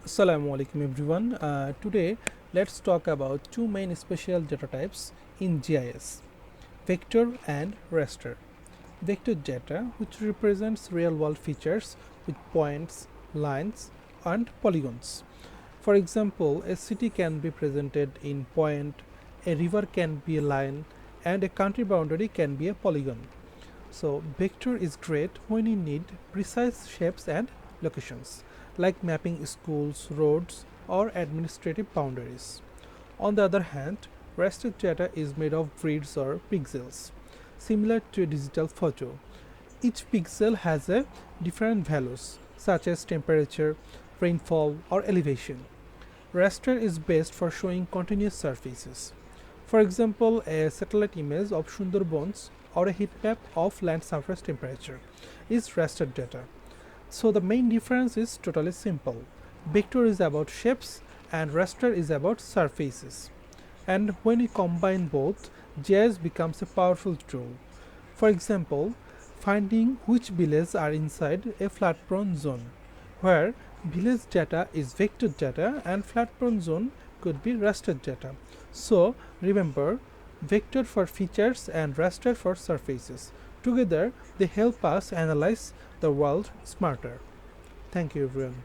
Assalamu alaikum everyone. Today let's talk about two main spatial data types in GIS, vector and raster. Vector data, which represents real world features with points, lines and polygons. For example, a city can be presented in point, a river can be a line and a country boundary can be a polygon. So vector is great when you need precise shapes and locations, like mapping schools, roads, or administrative boundaries. On the other hand, raster data is made of grids or pixels, similar to a digital photo. Each pixel has a different values, such as temperature, rainfall, or elevation. Raster is best for showing continuous surfaces. For example, a satellite image of Sundarbans or a heat map of land surface temperature is raster data. So the main difference is totally simple. Vector is about shapes and raster is about surfaces. And when you combine both, GIS becomes a powerful tool. For example, finding which villages are inside a flood-prone zone, where village data is vector data and flood-prone zone could be raster data. So remember, vector for features and raster for surfaces. Together, they help us analyze the world smarter. Thank you, everyone.